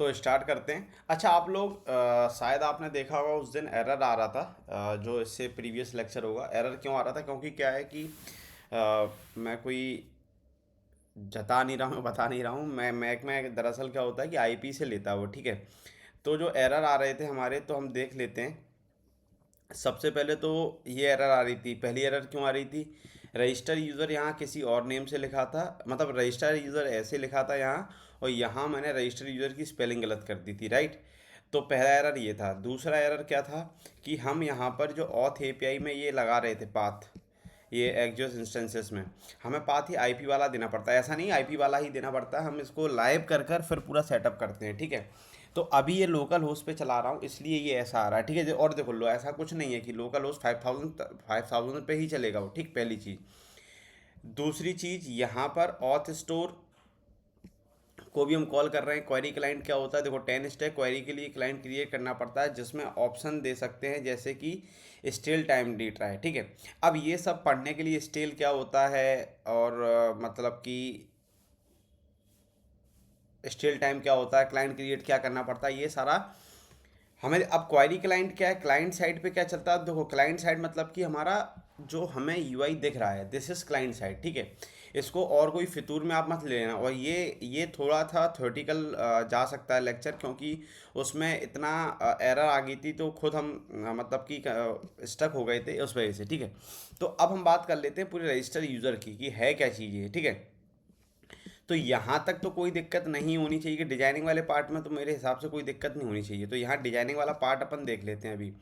तो स्टार्ट करते हैं। अच्छा, आप लोग शायद आपने देखा होगा उस दिन एरर आ रहा था। जो इससे प्रीवियस लेक्चर होगा, एरर क्यों आ रहा था? क्योंकि क्या है कि मैं कोई जता नहीं रहा हूँ, बता नहीं रहा हूँ। मैं मैक में दरअसल क्या होता है कि आईपी से लेता है वो, ठीक है। तो जो एरर आ रहे थे हमारे, तो हम देख लेते हैं। सबसे पहले तो ये एरर आ रही थी। पहली एरर क्यों आ रही थी? रजिस्टर यूज़र यहाँ किसी और नेम से लिखा था, मतलब रजिस्टर यूज़र ऐसे लिखा था यहाँ, और यहाँ मैंने रजिस्टर यूज़र की स्पेलिंग गलत कर दी थी, राइट। तो पहला एरर ये था। दूसरा एरर क्या था कि हम यहाँ पर जो ऑथ एपीआई में ये लगा रहे थे पाथ, ये एक्जॉस इंस्टेंसेस में हमें पाथ ही आईपी वाला देना पड़ता है। ऐसा नहीं आईपी वाला ही देना पड़ता है, हम इसको लाइव कर कर फिर पूरा सेटअप करते हैं, ठीक है। तो अभी ये लोकल होस्ट पे चला रहा हूँ, इसलिए ये ऐसा आ रहा है, ठीक है। और देखो लो, ऐसा कुछ नहीं है कि लोकल होस्ट 5000 पे ही चलेगा वो, ठीक, पहली चीज़। दूसरी चीज़, यहाँ पर ऑथ स्टोर को भी हम कॉल कर रहे हैं। क्वेरी क्लाइंट क्या होता है? देखो 10 स्टेप क्वेरी के लिए क्लाइंट क्रिएट करना पड़ता है, जिसमें ऑप्शन दे सकते हैं जैसे कि स्टेल टाइम डी ट्राई, ठीक है। अब ये सब पढ़ने के लिए स्टेल क्या होता है, और मतलब कि स्टेल टाइम क्या होता है, क्लाइंट क्रिएट क्या करना पड़ता है, ये सारा हमें। अब क्वेरी क्लाइंट क्या है? क्लाइंट साइड पे क्या चलता है? देखो क्लाइंट साइड मतलब कि हमारा जो हमें यूआई दिख रहा है, दिस इज क्लाइंट साइड, ठीक है। इसको और कोई फितूर में आप मत ले लेना। और ये थोड़ा था थ्योरेटिकल जा सकता है लेक्चर, क्योंकि उसमें इतना एरर आ गई थी, तो खुद हम मतलब कि स्टक हो गए थे उस वजह से, ठीक है। तो अब हम बात कर लेते हैं पूरे रजिस्टर यूज़र की कि है क्या चीज़ ये, ठीक है। तो यहाँ तक तो कोई दिक्कत नहीं होनी चाहिए कि डिजाइनिंग वाले पार्ट में तो मेरे हिसाब से कोई दिक्कत नहीं होनी चाहिए। तो यहाँ डिजाइनिंग वाला पार्ट अपन देख लेते हैं अभी।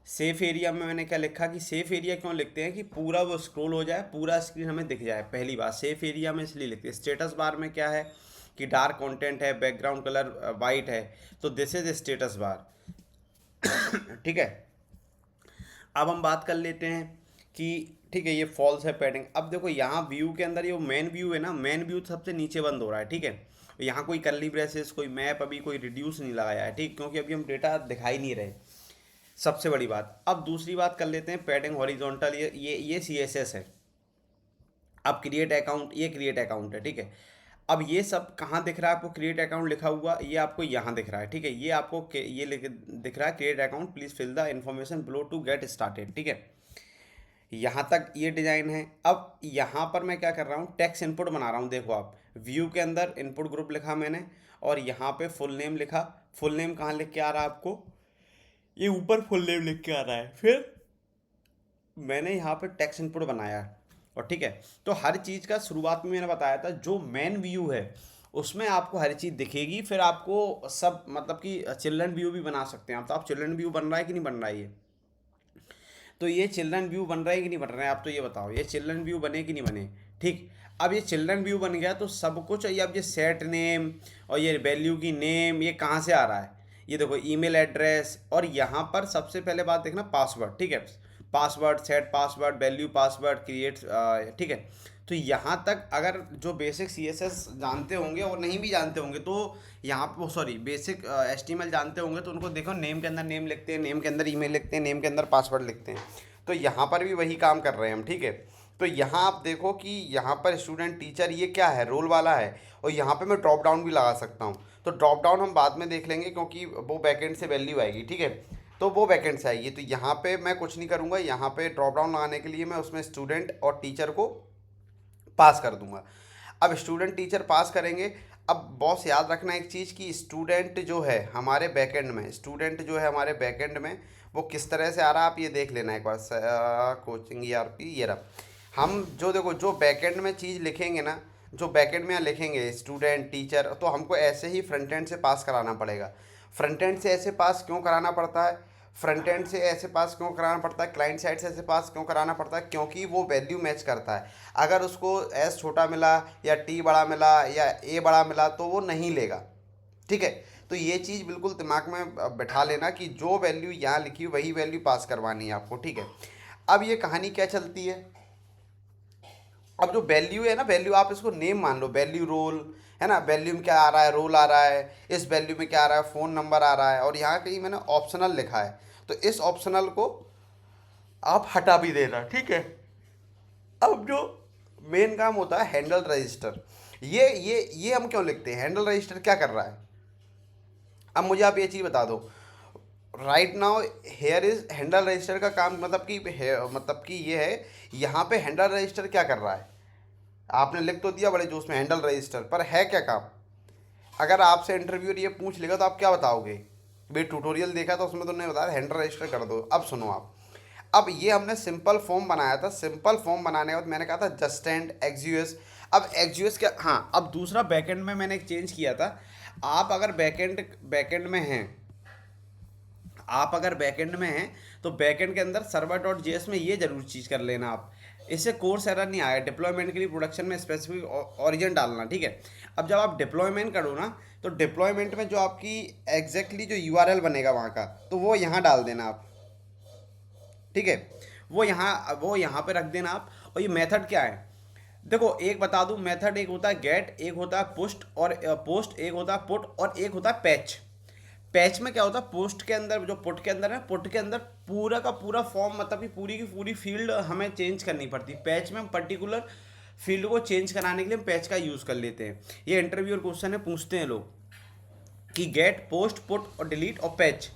सेफ एरिया में मैंने क्या लिखा कि सेफ एरिया क्यों लिखते हैं कि पूरा वो स्क्रॉल हो जाए, पूरा स्क्रीन हमें दिख जाए। पहली बात, सेफ एरिया में इसलिए लिखते हैं। स्टेटस बार में क्या है कि डार्क कंटेंट है, बैकग्राउंड कलर वाइट है, तो दिस इज स्टेटस बार, ठीक है। अब हम बात कर लेते हैं कि ठीक है, ये फॉल्स है पैडिंग। अब देखो यहाँ व्यू के अंदर ये मेन व्यू है ना, मेन व्यू सबसे नीचे बंद हो रहा है, ठीक है। यहाँ कोई कर्ली ब्रेसेस, कोई मैप, अभी कोई रिड्यूस नहीं लगाया है, ठीक, क्योंकि अभी हम डेटा दिखाई नहीं रहे। सबसे बड़ी बात। अब दूसरी बात कर लेते हैं पैडिंग हॉरिजॉन्टल। ये सी एस एस है। अब क्रिएट अकाउंट, ये क्रिएट अकाउंट है, ठीक है। अब ये सब कहाँ दिख रहा है आपको? क्रिएट अकाउंट लिखा हुआ ये आपको यहाँ दिख रहा है, ठीक है। ये आपको दिख रहा है create account, please fill the information below to get started, ठीक है। यहाँ तक ये डिजाइन है। अब यहाँ पर मैं क्या कर रहा हूँ, टेक्स्ट इनपुट बना रहा हूँ। देखो आप, व्यू के अंदर इनपुट ग्रुप लिखा मैंने, और यहाँ पे फुल नेम लिखा। फुल नेम कहाँ लिख के आ रहा है आपको? ये ऊपर फुल नेम लिख के आ रहा है। फिर मैंने यहाँ पे टेक्स्ट इनपुट बनाया है, और ठीक है। तो हर चीज़ का शुरुआत में मैंने बताया था, जो मेन व्यू है उसमें आपको हर चीज़ दिखेगी। फिर आपको सब मतलब कि चिल्ड्रन व्यू भी बना सकते हैं आप। तो आप चिल्ड्रन व्यू बन रहा है कि नहीं बन रहा है ये? तो ये चिल्ड्रन व्यू बन रहा है कि नहीं बन रहा है? आप तो ये बताओ, ये चिल्ड्रन व्यू बने कि नहीं बने? ठीक। अब ये चिल्ड्रन व्यू बन गया तो सब कुछ, ये अब ये सेट नेम और ये वैल्यू की नेम, ये कहाँ से आ रहा है? ये देखो ईमेल एड्रेस, और यहाँ पर सबसे पहले बात देखना पासवर्ड, ठीक है। Password, set password, value password, create, ठीक है। तो यहाँ तक अगर जो बेसिक सी एस एस जानते होंगे और नहीं भी जानते होंगे, तो यहाँ पर sorry basic H T M L जानते होंगे, तो उनको देखो नेम के अंदर नेम लिखते हैं, नेम के अंदर ईमेल लिखते हैं, नेम के अंदर पासवर्ड लिखते हैं। तो यहाँ पर भी वही काम कर रहे हैं हम, ठीक है। तो यहाँ आप देखो कि यहाँ पर स्टूडेंट टीचर ये क्या है, रोल वाला है। और यहाँ पे मैं ड्रॉप डाउन भी लगा सकता हूँ। तो ड्रॉप डाउन हम बाद में देख लेंगे, क्योंकि वो बैकेंड से वैल्यू आएगी, ठीक है। तो वो बैकेंड से आएगी। तो यहाँ पे मैं कुछ नहीं करूँगा, यहाँ पे ड्रॉप डाउन लगाने के लिए मैं उसमें स्टूडेंट और टीचर को पास कर दूंगा। अब स्टूडेंट टीचर पास करेंगे। अब बॉस याद रखना एक चीज़ कि स्टूडेंट जो है हमारे बैकएंड में, स्टूडेंट जो है हमारे बैकएंड में वो किस तरह से आ रहा है, आप ये देख लेना एक बार। कोचिंग ईआरपी, ये रहा। हम जो देखो जो बैकएंड में चीज़ लिखेंगे ना, जो बैकएंड में लिखेंगे स्टूडेंट टीचर, तो हमको ऐसे ही फ्रंट एंड से पास कराना पड़ेगा। फ्रंट एंड से ऐसे पास क्यों कराना पड़ता है? फ्रंट एंड से ऐसे पास क्यों कराना पड़ता है, क्लाइंट साइड से ऐसे पास क्यों कराना पड़ता है? क्योंकि वो वैल्यू मैच करता है। अगर उसको एस छोटा मिला या टी बड़ा मिला या ए बड़ा मिला तो वो नहीं लेगा, ठीक है। तो ये चीज़ बिल्कुल दिमाग में बैठा लेना कि जो वैल्यू यहाँ लिखी वही वैल्यू पास करवानी है आपको, ठीक है। अब ये कहानी क्या चलती है? अब जो वैल्यू है ना, वैल्यू आप इसको नेम मान लो, वैल्यू रोल है ना। वैल्यू में क्या आ रहा है? रोल आ रहा है। इस वैल्यू में क्या आ रहा है? फ़ोन नंबर आ रहा है। और यहाँ कहीं मैंने ऑप्शनल लिखा है, तो इस ऑप्शनल को आप हटा भी देना, ठीक है। अब जो मेन काम होता है हैंडल रजिस्टर, ये हम क्यों लिखते हैं? हैंडल रजिस्टर क्या कर रहा है? अब मुझे आप ये चीज़ बता दो, right now here is handle register का काम, मतलब कि ये है, यहाँ पे हैंडल रजिस्टर क्या कर रहा है? आपने लिख तो दिया बड़े जोश में हैंडल रजिस्टर, पर है क्या काम? अगर आपसे इंटरव्यूअर ये पूछ लेगा तो आप क्या बताओगे? भाई ट्यूटोरियल देखा तो उसमें तो नहीं बताया हैंडल रजिस्टर कर दो। अब सुनो आप, अब ये हमने सिंपल फॉर्म बनाया था, सिंपल फॉर्म बनाने के बाद मैंने कहा था जस्ट एंड एक्सयूएस। अब एक्सयूएस क्या, हाँ, अब दूसरा बैकएंड में मैंने एक चेंज किया था। आप अगर बैकएंड बैकएंड में हैं, आप अगर बैकएंड में हैं तो बैकएंड के अंदर सर्वर डॉट जेएस में ये जरूर चीज़ कर लेना आप। इससे कोर्स एरर नहीं आएगा। डिप्लॉयमेंट के लिए प्रोडक्शन में स्पेसिफिक ओरिजिन डालना, ठीक है। अब जब आप डिप्लॉयमेंट करो ना, तो डिप्लॉयमेंट में जो आपकी एग्जैक्टली जो यूआरएल बनेगा वहाँ का, तो वो यहाँ डाल देना आप, ठीक है। वो यहाँ पे रख देना आप। और ये मेथड क्या है, देखो एक बता दूं, मेथड एक होता है गेट, एक होता है पुस्ट, और पोस्ट एक होता है पुट, और एक होता है पैच। पैच में क्या होता है, पोस्ट के अंदर जो पुट के अंदर है, पुट के अंदर पूरा का पूरा फॉर्म, मतलब कि पूरी की पूरी फील्ड हमें चेंज करनी पड़ती है। पैच में हम पर्टिकुलर फील्ड को चेंज कराने के लिए हम पैच का यूज़ कर लेते हैं। ये इंटरव्यू और क्वेश्चन है, पूछते हैं लोग कि गेट, पोस्ट, पुट और डिलीट और पैच।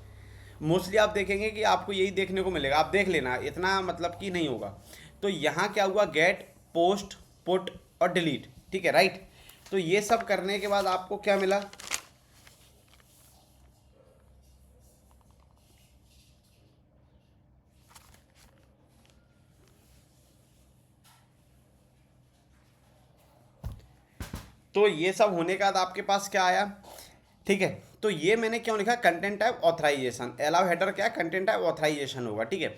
मोस्टली आप देखेंगे कि आपको यही देखने को मिलेगा, आप देख लेना, इतना मतलब कि नहीं होगा। तो यहाँ क्या हुआ, गेट, पोस्ट, पुट और डिलीट, ठीक है, राइट। तो ये सब करने के बाद आपको क्या मिला, तो ये सब होने के बाद आपके पास क्या आया, ठीक है। तो ये मैंने क्यों लिखा, content type authorization, allow header क्या है, कंटेंट टाइप ऑथराइजेशन होगा, ठीक है।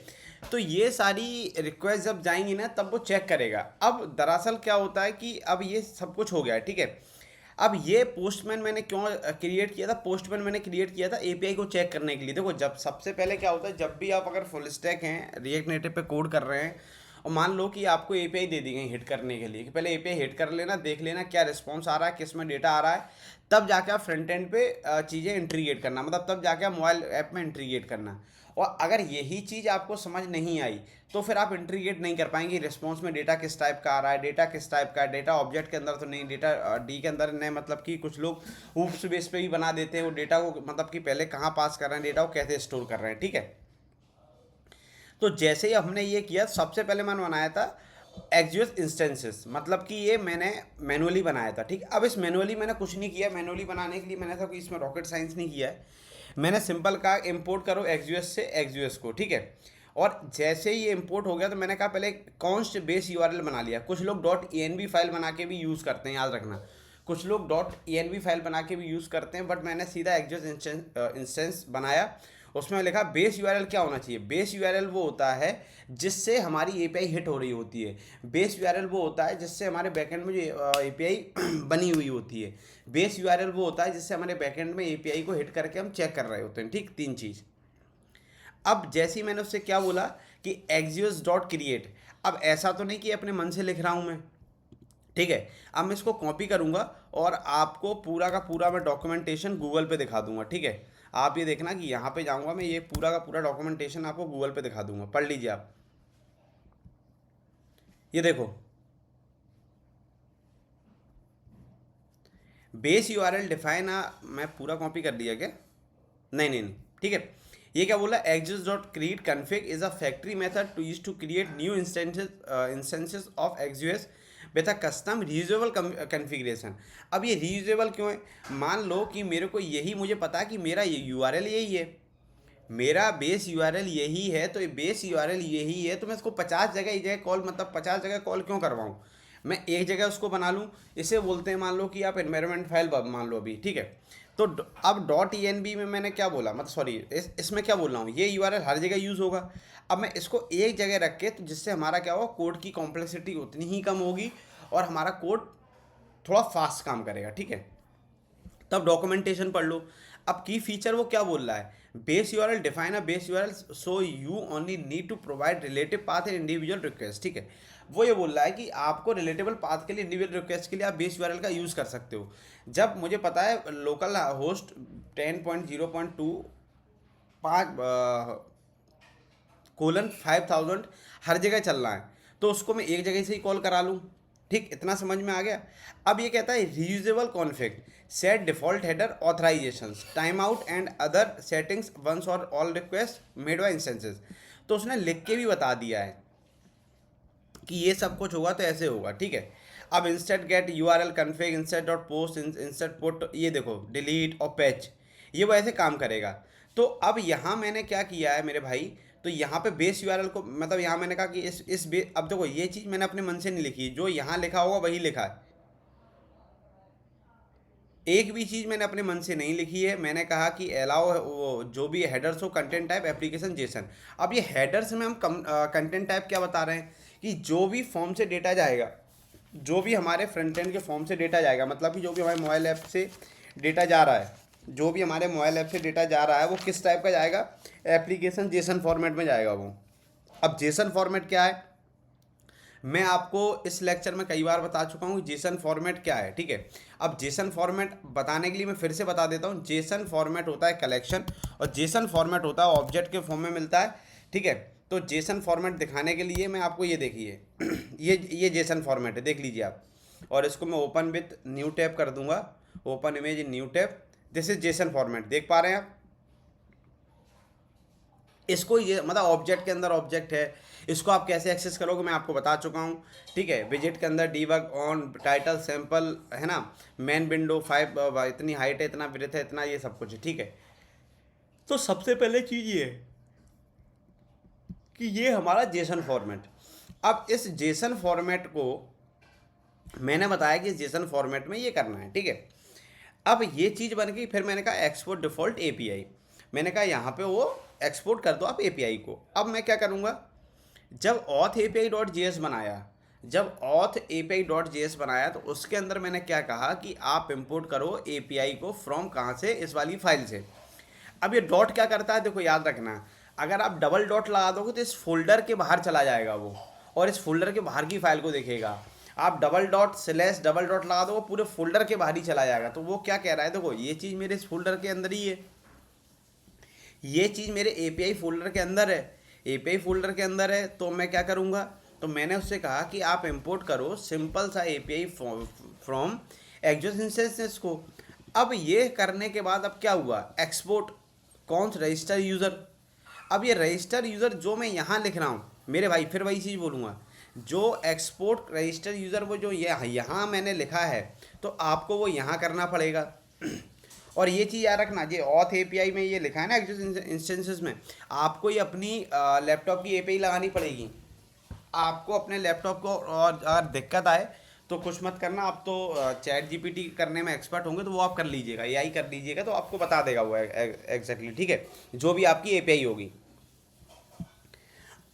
तो ये सारी रिक्वेस्ट जब जाएंगी ना तब वो चेक करेगा। अब दरअसल क्या होता है कि अब ये सब कुछ हो गया है, ठीक है। अब ये पोस्टमैन मैंने क्यों क्रिएट किया था, पोस्टमैन मैंने क्रिएट किया था एपीआई को चेक करने के लिए। देखो जब सबसे पहले क्या होता है, जब भी आप अगर फुल स्टैक हैं, रिएक्ट नेटिव पे कोड कर रहे हैं, और मान लो कि आपको एपीआई दे दी गई हिट करने के लिए, कि पहले एपीआई हिट कर लेना, देख लेना क्या रिस्पॉन्स आ रहा है, किस में डेटा आ रहा है, तब जाके आप फ्रंट एंड पे चीज़ें इंटीग्रेट करना, मतलब तब जाके आप मोबाइल ऐप में इंटीग्रेट करना। और अगर यही चीज़ आपको समझ नहीं आई तो फिर आप इंटीग्रेट नहीं कर पाएंगे। रिस्पॉन्स में डेटा किस टाइप का आ रहा है, डेटा किस टाइप का है, डेटा ऑब्जेक्ट के अंदर तो नहीं, डेटा डी के अंदर नहीं, मतलब कि कुछ लोग हूप्स बेस पे भी बना देते हैं वो डेटा को, मतलब कि पहले कहाँ पास कर रहे हैं डेटा को, कैसे स्टोर कर रहे हैं, ठीक है। तो जैसे ही हमने ये किया, सबसे पहले मैंने बनाया था एक्सयूएस इंस्टेंसेस, मतलब कि ये मैंने मैनुअली बनाया था, ठीक। अब इस मैनुअली मैंने कुछ नहीं किया, मैनुअली बनाने के लिए मैंने था कि इसमें रॉकेट साइंस नहीं किया है। मैंने सिंपल कहा इंपोर्ट करो एक्सयूएस से एक्सयूएस को, ठीक है। और जैसे ही ये इंपोर्ट हो गया तो मैंने कहा पहले कॉन्स्ट बेस यूआरएल बना लिया। कुछ लोग डॉट ई फाइल बना के भी यूज़ करते हैं, याद रखना, कुछ लोग डॉट ई फाइल बना के भी यूज़ करते हैं, बट मैंने सीधा एक्सयूएस इंस्टेंस बनाया। उसमें लिखा बेस यूआरएल क्या होना चाहिए। बेस यूआरएल वो होता है जिससे हमारी एपीआई हिट हो रही होती है। बेस यूआरएल वो होता है जिससे हमारे बैकएंड में जो एपीआई बनी हुई होती है। बेस यूआरएल वो होता है जिससे हमारे बैकएंड में एपीआई को हिट करके हम चेक कर रहे होते हैं, ठीक, तीन चीज़। अब जैसे ही मैंने उससे क्या बोला कि एक्सियोस डॉट क्रिएट, अब ऐसा तो नहीं कि अपने मन से लिख रहा हूँ मैं, ठीक है। अब मैं इसको कॉपी करूँगा और आपको पूरा का पूरा मैं डॉक्यूमेंटेशन गूगल पे दिखा दूंगा, ठीक है। आप ये देखना कि यहाँ पे जाऊँगा मैं, ये पूरा का पूरा डॉक्यूमेंटेशन आपको गूगल पे दिखा दूंगा, पढ़ लीजिए आप। ये देखो, बेस यूआरएल डिफाइन, मैं पूरा कॉपी कर दिया क्या, नहीं नहीं नहीं, ठीक है। ये क्या बोला, axios dot create config is a factory method to use to create new instances of axios with a custom reusable configuration. अब ये रीयूजेबल क्यों है, मान लो कि मेरे को यही, मुझे पता है कि मेरा ये यूआरएल यही है, मेरा बेस यूआरएल यही है, तो ये बेस यूआरएल यही है, तो मैं इसको 50 जगह एक जगह कॉल, मतलब 50 जगह कॉल क्यों करवाऊँ, मैं एक जगह उसको बना लूँ। इसे बोलते हैं, मान लो कि आप एनवायरनमेंट फाइल मान लो अभी, ठीक है। तो अब डॉट ई में मैंने क्या बोला, मतलब सॉरी इसमें क्या बोल रहा हूँ, ये यूआरएल हर जगह यूज़ होगा। अब मैं इसको एक जगह रख के, तो जिससे हमारा क्या होगा, कोड की कॉम्प्लेक्सिटी उतनी ही कम होगी और हमारा कोड थोड़ा फास्ट काम करेगा, ठीक है। तब डॉक्यूमेंटेशन पढ़ लो। अब की फीचर वो क्या बोल रहा है, base URL define a base URL so you only need to provide relative path in individual request, ठीक है। वो ये बोल रहा है कि आपको रिलेटेबल पाथ के लिए, इंडिविजुअल रिक्वेस्ट के लिए आप बेस यूआरएल का यूज़ कर सकते हो। जब मुझे पता है लोकल होस्ट 10.0.2 5 कोलन 5000 हर जगह चल रहा है, तो उसको मैं एक जगह से ही कॉल करा लूँ, ठीक, इतना समझ में आ गया। अब ये कहता है reusable config, set default header authorizations, time out and other settings once और all request made by instances. तो उसने लिख के भी बता दिया है कि ये सब कुछ होगा तो ऐसे होगा, ठीक है। अब instant get you R L config instant dot post instant put, ये देखो डिलीट और पैच, ये वो ऐसे काम करेगा। तो अब यहाँ मैंने क्या किया है मेरे भाई, तो यहाँ पे बेस यू आर एल को, मतलब यहाँ मैंने कहा कि अब देखो ये चीज़ मैंने अपने मन से नहीं लिखी, जो यहाँ लिखा होगा वही लिखा है। एक भी चीज़ मैंने अपने मन से नहीं लिखी है। मैंने कहा कि अलाउ वो जो भी हेडर्स हो कंटेंट टाइप एप्लीकेशन जेसन। अब ये हेडर्स में हम कंटेंट टाइप क्या बता रहे हैं कि जो भी फॉर्म से डेटा जाएगा, जो भी हमारे फ्रंट एंड के फॉर्म से डेटा जाएगा, मतलब कि जो भी हमारे मोबाइल ऐप से डेटा जा रहा है, जो भी हमारे मोबाइल ऐप से डेटा जा रहा है वो किस टाइप का जाएगा, एप्लीकेशन जेसन फॉर्मेट में जाएगा वो। अब जेसन फॉर्मेट क्या है, मैं आपको इस लेक्चर में कई बार बता चुका हूँ जेसन फॉर्मेट क्या है, ठीक है। अब जेसन फॉर्मेट बताने के लिए मैं फिर से बता देता हूँ। जेसन फॉर्मेट होता है कलेक्शन, और जेसन फॉर्मेट होता है ऑब्जेक्ट के फॉर्म में मिलता है, ठीक है। तो जेसन फॉर्मेट दिखाने के लिए मैं आपको ये देखिए ये जेसन फॉर्मेट है, देख लीजिए आप। और इसको मैं ओपन विथ न्यू टैब कर दूंगा, open image in new tab. This is JSON format, देख पा रहे हैं आप इसको। ये मतलब ऑब्जेक्ट के अंदर ऑब्जेक्ट है, इसको आप कैसे एक्सेस करोगे मैं आपको बता चुका हूँ, ठीक है। विजिट के अंदर डीबग ऑन टाइटल सैंपल है ना, मेन विंडो 5 इतनी हाइट है, इतना विड्थ है, इतना ये सब कुछ है, ठीक है। तो सबसे पहले चीज़ ये है कि ये हमारा जेसन फॉर्मेट। अब इस जेसन फॉर्मेट को मैंने बताया कि इस जेसन फॉर्मेट में ये करना है, ठीक है। अब ये चीज़ बन गई, फिर मैंने कहा एक्सपोर्ट डिफ़ॉल्ट एपीआई। मैंने कहा यहाँ पे वो एक्सपोर्ट कर दो आप एपीआई को। अब मैं क्या करूँगा, जब ऑथ एपीआई डॉट जेएस बनाया, जब ऑथ एपीआई डॉट जेएस बनाया तो उसके अंदर मैंने क्या कहा कि आप इंपोर्ट करो एपीआई को फ्रॉम कहाँ से, इस वाली फाइल से। अब ये डॉट क्या करता है, देखो याद रखना, अगर आप डबल डॉट लगा दोगे तो इस फोल्डर के बाहर चला जाएगा वो, और इस फोल्डर के बाहर की फाइल को देखेगा। आप double dot slash double dot लगा दो, पूरे फोल्डर के बाहर ही चला जाएगा। तो वो क्या कह रहा है, देखो ये चीज़ मेरे इस फोल्डर के अंदर ही है, ये चीज़ मेरे एपीआई फोल्डर के अंदर है, एपीआई फोल्डर के अंदर है। तो मैं क्या करूँगा, तो मैंने उससे कहा कि आप इंपोर्ट करो सिंपल सा एपीआई फ्रॉम एक्जॉस इंस्टेंसेस को। अब ये करने के बाद अब क्या हुआ, एक्सपोर्ट कौन सा रजिस्टर यूज़र। अब ये रजिस्टर यूज़र जो मैं यहाँ लिख रहा हूँ मेरे भाई, फिर वही चीज़ बोलूँगा, जो एक्सपोर्ट रजिस्टर यूज़र वो जो यहाँ मैंने लिखा है, तो आपको वो यहाँ करना पड़ेगा। और ये चीज़ याद रखना, ये ऑथ एपीआई में ये लिखा है ना एक्जॉस इंस्टेंसेस में, आपको ये अपनी लैपटॉप की एपीआई लगानी पड़ेगी आपको अपने लैपटॉप को। और अगर दिक्कत आए तो कुछ मत करना, आप तो चैट जीपीटी करने में एक्सपर्ट होंगे, तो वो आप कर लीजिएगा, एआई कर लीजिएगा, तो आपको बता देगा वो एग्जैक्टली, ठीक है, जो भी आपकी एपीआई होगी।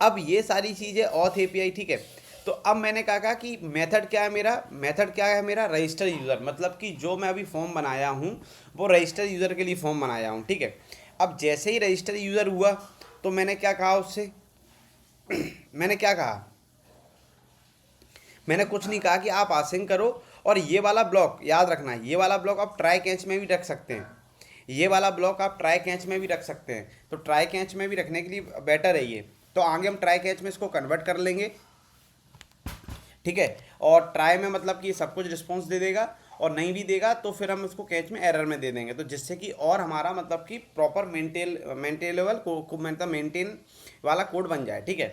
अब ये सारी चीज़ें ऑथ एपीआई, ठीक है। तो अब मैंने कहा कि मेथड क्या है मेरा, मेथड क्या है मेरा, रजिस्टर यूज़र, मतलब कि जो मैं अभी फॉर्म बनाया हूँ वो रजिस्टर यूज़र के लिए फॉर्म बनाया हूँ, ठीक है। अब जैसे ही रजिस्टर यूज़र हुआ तो मैंने क्या कहा उससे मैंने क्या कहा, मैंने कुछ नहीं कहा कि आप आसिंग करो। और ये वाला ब्लॉक याद रखना, ये वाला ब्लॉक आप ट्राई कैच में भी रख सकते हैं, ये वाला ब्लॉक आप ट्राई कैच में भी रख सकते हैं। तो ट्राई कैच में भी रखने के लिए बेटर है ये, तो आगे हम ट्राई कैच में इसको कन्वर्ट कर लेंगे, ठीक है। और ट्राई में मतलब कि सब कुछ रिस्पॉन्स दे देगा, और नहीं भी देगा तो फिर हम उसको कैच में एरर में दे देंगे, तो जिससे कि और हमारा मतलब कि प्रॉपर मेंटेनेबल मतलब मेंटेन वाला कोड बन जाए, ठीक है।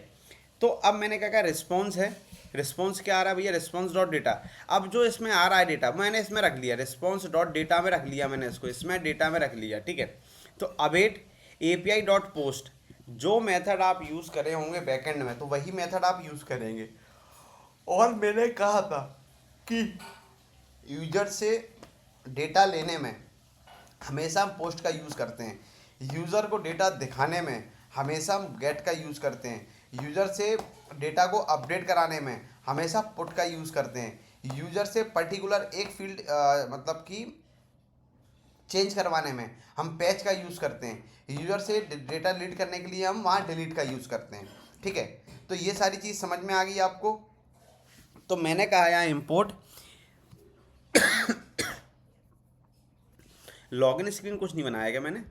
तो अब मैंने क्या कहा, रिस्पॉन्स है, रिस्पॉन्स क्या आ रहा है भैया, रिस्पॉन्स डॉट डेटा। अब जो इसमें आ रहा है डेटा मैंने इसमें रख लिया, रिस्पॉन्स डॉट डेटा में रख लिया मैंने इसको, इसमें डेटा में रख लिया, ठीक है। तो अवेट एपीआई डॉट पोस्ट, जो मेथड आप यूज़ करे होंगे बैकएंड में तो वही मेथड आप यूज़ करेंगे। और मैंने कहा था कि यूजर से डेटा लेने में हमेशा हम पोस्ट का यूज़ करते हैं, यूज़र को डेटा दिखाने में हमेशा हम गेट का यूज़ करते हैं, यूज़र से डेटा को अपडेट कराने में हमेशा पुट का यूज़ करते हैं, यूज़र से पर्टिकुलर एक फील्ड मतलब कि चेंज करवाने में हम पैच का यूज़ करते हैं, यूज़र से डेटा डिलीट करने के लिए हम वहाँ डिलीट का यूज़ करते हैं, ठीक है। तो ये सारी चीज़ समझ में आ गई आपको। तो मैंने कहा यहाँ इंपोर्ट लॉगिन स्क्रीन कुछ नहीं बनाया क्या मैंने,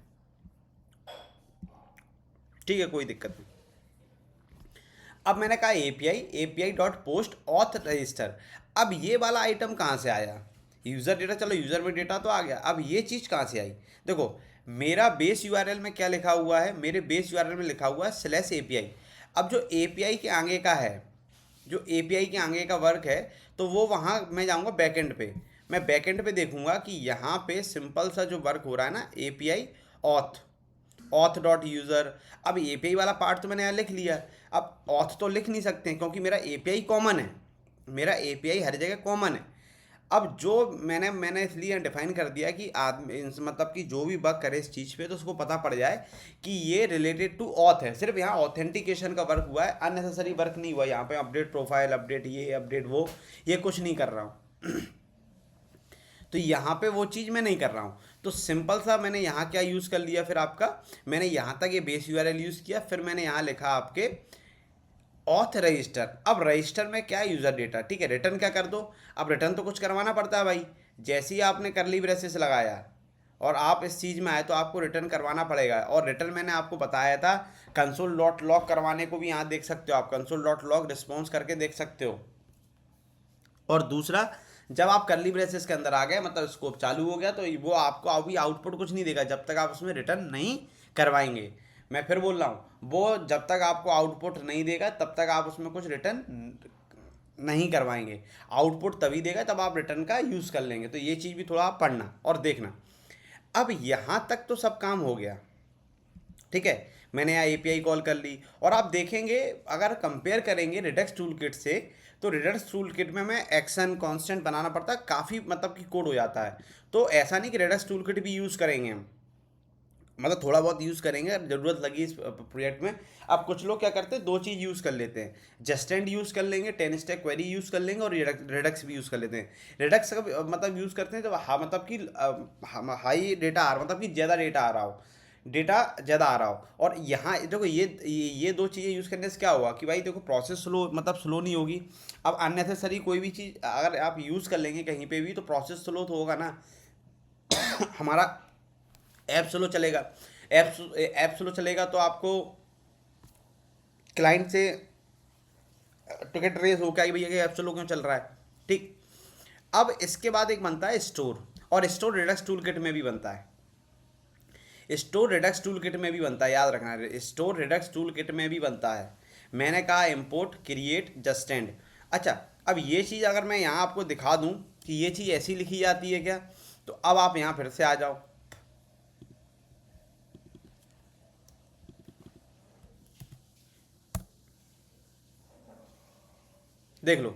ठीक है, कोई दिक्कत नहीं। अब मैंने कहा API dot post auth register. अब ये वाला आइटम कहाँ से आया, यूज़र डेटा, चलो यूज़र में डेटा तो आ गया, अब ये चीज़ कहाँ से आई। देखो मेरा बेस यूआरएल में क्या लिखा हुआ है, मेरे बेस यूआरएल में लिखा हुआ है स्लैश एपीआई। अब जो एपीआई के आगे का है, जो एपीआई के आगे का वर्क है, तो वो वहाँ मैं जाऊँगा बैकएंड पे, मैं बैकएंड पे देखूंगा कि यहाँ पे सिंपल सा जो वर्क हो रहा है ना, एपीआई ऑथ डॉट यूज़र। अब एपीआई वाला पार्ट तो मैंने यहाँ लिख लिया, अब ऑथ तो लिख नहीं सकते हैं क्योंकि मेरा एपीआई कॉमन है, मेरा एपीआई हर जगह कॉमन है। अब जो मैंने इसलिए डिफाइन कर दिया कि आदमी मतलब कि जो भी वर्क करे इस चीज़ पे तो उसको पता पड़ जाए कि ये रिलेटेड टू ऑथ है। सिर्फ यहाँ ऑथेंटिकेशन का वर्क हुआ है, अननेसेसरी वर्क नहीं हुआ यहाँ पे, अपडेट प्रोफाइल, अपडेट ये, अपडेट वो, ये कुछ नहीं कर रहा हूँ। तो यहाँ पे वो चीज़ मैं नहीं कर रहा हूँ। तो सिंपल सा मैंने यहाँ क्या यूज़ कर लिया, फिर आपका मैंने यहाँ तक ये बेस यूआरएल यूज़ किया, फिर मैंने यहाँ लिखा आपके ऑथ रजिस्टर। अब रजिस्टर में क्या यूज़र डेटा, ठीक है, रिटर्न क्या कर दो। अब रिटर्न तो कुछ करवाना पड़ता है भाई, जैसे ही आपने करली ब्रेसेस लगाया और आप इस चीज़ में आए तो आपको रिटर्न करवाना पड़ेगा। और रिटर्न मैंने आपको बताया था कंसोल डॉट लॉग करवाने को भी यहाँ देख सकते हो आप, कंसोल डॉट लॉग रिस्पॉन्स करके देख सकते हो। और दूसरा, जब आप करली ब्रेसेस के अंदर आ गए, मतलब स्कोप चालू हो गया, तो वो आपको अभी आउटपुट कुछ नहीं देगा जब तक आप उसमें रिटर्न नहीं करवाएंगे। मैं फिर बोल रहा हूँ, वो जब तक आपको आउटपुट नहीं देगा तब तक आप उसमें कुछ रिटर्न नहीं करवाएंगे। आउटपुट तभी देगा तब आप रिटर्न का यूज़ कर लेंगे। तो ये चीज़ भी थोड़ा आप पढ़ना और देखना। अब यहाँ तक तो सब काम हो गया, ठीक है, मैंने यहाँ एपीआई कॉल कर ली। और आप देखेंगे अगर कंपेयर करेंगे रिडक्स टूल किट से, तो रिडक्स टूल किट में मैं एक्शन कांस्टेंट बनाना पड़ता है, काफ़ी मतलब कि कोड हो जाता है। तो ऐसा नहीं कि रिडक्स टूल किट भी यूज़ करेंगे हम, मतलब थोड़ा बहुत यूज़ करेंगे ज़रूरत लगी इस प्रोजेक्ट में। अब कुछ लोग क्या करते हैं, दो चीज़ यूज़ कर लेते हैं, जस्टेंड यूज़ कर लेंगे, 10 स्टैक क्वेरी यूज़ कर लेंगे, और रिडक्स भी यूज़ कर लेते हैं। रिडक्स का मतलब यूज़ करते हैं जब मतलब कि हाई डेटा आ रहा, मतलब कि ज़्यादा डेटा आ रहा हो, डेटा ज़्यादा आ रहा हो। और यहाँ देखो ये दो चीज़ें यूज़ करने से क्या हुआ कि भाई देखो प्रोसेस स्लो, मतलब स्लो नहीं होगी। अब अननेसेसरी कोई भी चीज़ अगर आप यूज़ कर लेंगे कहीं पे भी तो प्रोसेस स्लो तो होगा ना। हमारा ऐप स्लो चलेगा, ऐप स्लो चलेगा तो आपको क्लाइंट से टिकट रेस हो क्या कि भैया ऐप स्लो क्यों चल रहा है, ठीक। अब इसके बाद एक बनता है स्टोर, और स्टोर रिडक्स टूल किट में भी बनता है, स्टोर रिडक्स टूल किट में भी बनता है, याद रखना, स्टोर रिडक्स टूल किट में भी बनता है। मैंने कहा इम्पोर्ट क्रिएट जस्टेंड। अच्छा, अब ये चीज़ अगर मैं यहाँ आपको दिखा दूँ कि ये चीज़ ऐसी लिखी जाती है क्या, तो अब आप यहाँ फिर से आ जाओ, देख लो,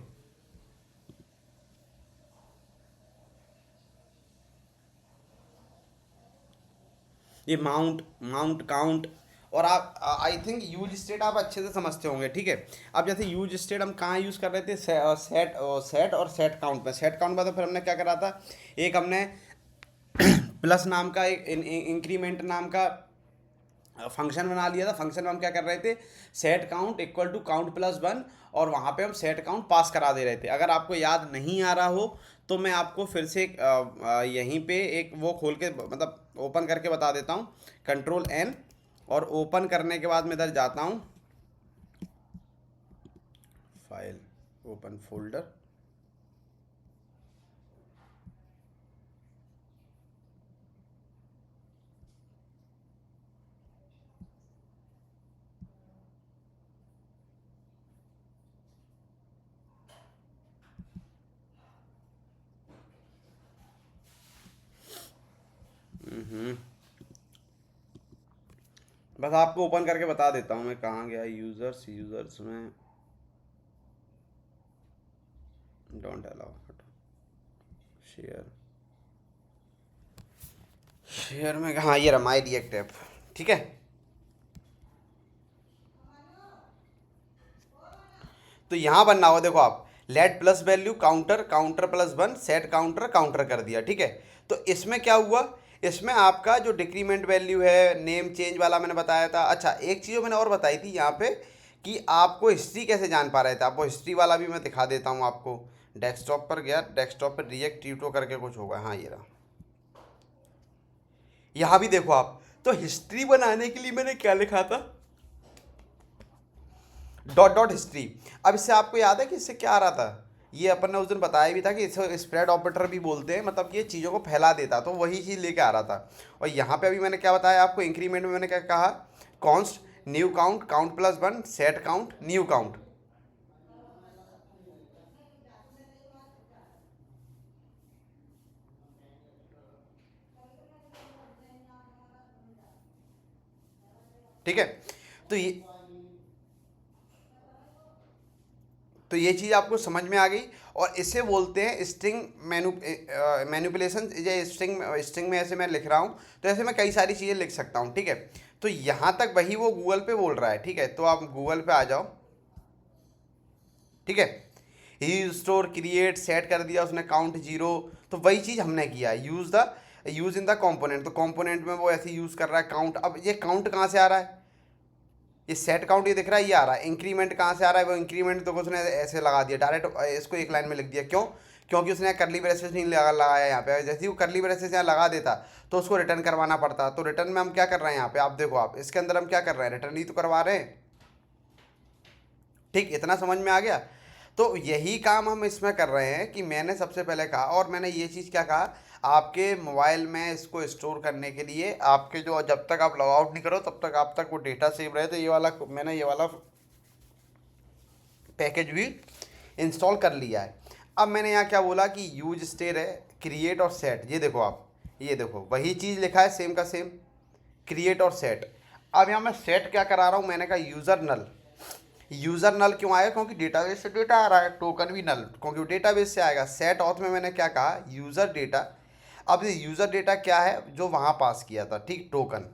ये माउंट माउंट काउंट। और आप आई थिंक यूज स्टेट आप अच्छे से समझते होंगे, ठीक है। अब जैसे यूज स्टेट हम कहाँ यूज़ कर रहे थे, सेट सेट और सेट काउंट में। सेट काउंट में तो फिर हमने क्या करा था, एक हमने प्लस नाम का एक इंक्रीमेंट नाम का फंक्शन बना लिया था। फंक्शन में हम क्या कर रहे थे, set count equal to count plus 1, और वहाँ पे हम सेट काउंट पास करा दे रहे थे। अगर आपको याद नहीं आ रहा हो तो मैं आपको फिर से यहीं पे एक वो खोल के मतलब ओपन करके बता देता हूँ, कंट्रोल एन, और ओपन करने के बाद मैं इधर जाता हूँ, फाइल, ओपन फोल्डर, बस आपको ओपन करके बता देता हूँ मैं कहाँ गया, यूज़र्स, यूज़र्स में डोंट अलाउ, शेयर, शेयर में, हाँ ये रहा माई रिएक्ट ऐप, ठीक है। तो यहाँ बनना होगा, देखो आप late plus value counter, counter plus 1, set counter, counter कर दिया, ठीक है। तो इसमें क्या हुआ, इसमें आपका जो डिक्रीमेंट वैल्यू है, नेम चेंज वाला मैंने बताया था। अच्छा, एक चीज़ मैंने और बताई थी यहाँ पे कि आपको हिस्ट्री कैसे जान पा रहे थे, आपको हिस्ट्री वाला भी मैं दिखा देता हूँ आपको। डेस्कटॉप पर गया, डेस्कटॉप पर रिएक्ट ट्यूटो करके कुछ होगा, हाँ ये रहा, यहाँ भी देखो आप। तो हिस्ट्री बनाने के लिए मैंने क्या लिखा था, डॉट डॉट हिस्ट्री। अब इससे आपको याद है कि इससे क्या आ रहा था, ये अपन ने उस दिन बताया भी था कि इसे स्प्रेड ऑपरेटर भी बोलते हैं, मतलब कि ये चीज़ों को फैला देता, तो वही चीज़ लेके आ रहा था। और यहाँ पे अभी मैंने क्या बताया आपको, इंक्रीमेंट में मैंने क्या कहा, const new count, count plus one, set count, new count. ठीक है, तो ये चीज़ आपको समझ में आ गई। और इसे बोलते हैं स्ट्रिंग मैनिपुलेशन। ये स्ट्रिंग में ऐसे मैं लिख रहा हूँ, तो ऐसे मैं कई सारी चीज़ें लिख सकता हूँ। ठीक है, तो यहाँ तक वही वो गूगल पे बोल रहा है। ठीक है, तो आप गूगल पे आ जाओ। ठीक है, यूज स्टोर क्रिएट सेट कर दिया उसने, काउंट जीरो, तो वही चीज़ हमने किया, यूज इन द कंपोनेंट। तो कंपोनेंट में वो ऐसे यूज़ कर रहा है काउंट। अब ये काउंट कहाँ से आ रहा है, ये सेट काउंट ये दिख रहा है, ये आ रहा है। इंक्रीमेंट कहाँ से आ रहा है, वो इंक्रीमेंट तो उसने ऐसे लगा दिया डायरेक्ट, इसको एक लाइन में लिख दिया। क्यों? क्योंकि उसने करली ब्रेसेस नहीं लगाया यहाँ पे। जैसे ही वो करली ब्रेसेस यहाँ लगा देता तो उसको रिटर्न करवाना पड़ता। तो रिटर्न में हम क्या कर रहे हैं यहाँ पे, आप देखो, आप इसके अंदर हम क्या कर रहे हैं, रिटर्न ही तो करवा रहे हैं। ठीक, इतना समझ में आ गया। तो यही काम हम इसमें कर रहे हैं कि मैंने सबसे पहले कहा, और मैंने ये चीज़ क्या कहा, आपके मोबाइल में इसको स्टोर करने के लिए आपके जो, जब तक आप लॉग आउट नहीं करो तब तक आप तक वो डेटा सेव रहे, तो ये वाला मैंने ये वाला पैकेज भी इंस्टॉल कर लिया है। अब मैंने यहाँ क्या बोला कि यूज स्टेर है, क्रिएट और सेट। ये देखो आप, ये देखो वही चीज़ लिखा है सेम का सेम, क्रिएट और सेट। अब यहाँ मैं सेट क्या करा रहा हूँ, मैंने कहा यूज़र नल। यूज़र नल क्यों आया, क्योंकि डेटाबेस से डेटा आ रहा है, टोकन भी नल क्योंकि डेटाबेस से आएगा। सेट ऑथ में मैंने क्या कहा, यूज़र डेटा। अब ये यूज़र डेटा क्या है, जो वहाँ पास किया था, ठीक, टोकन।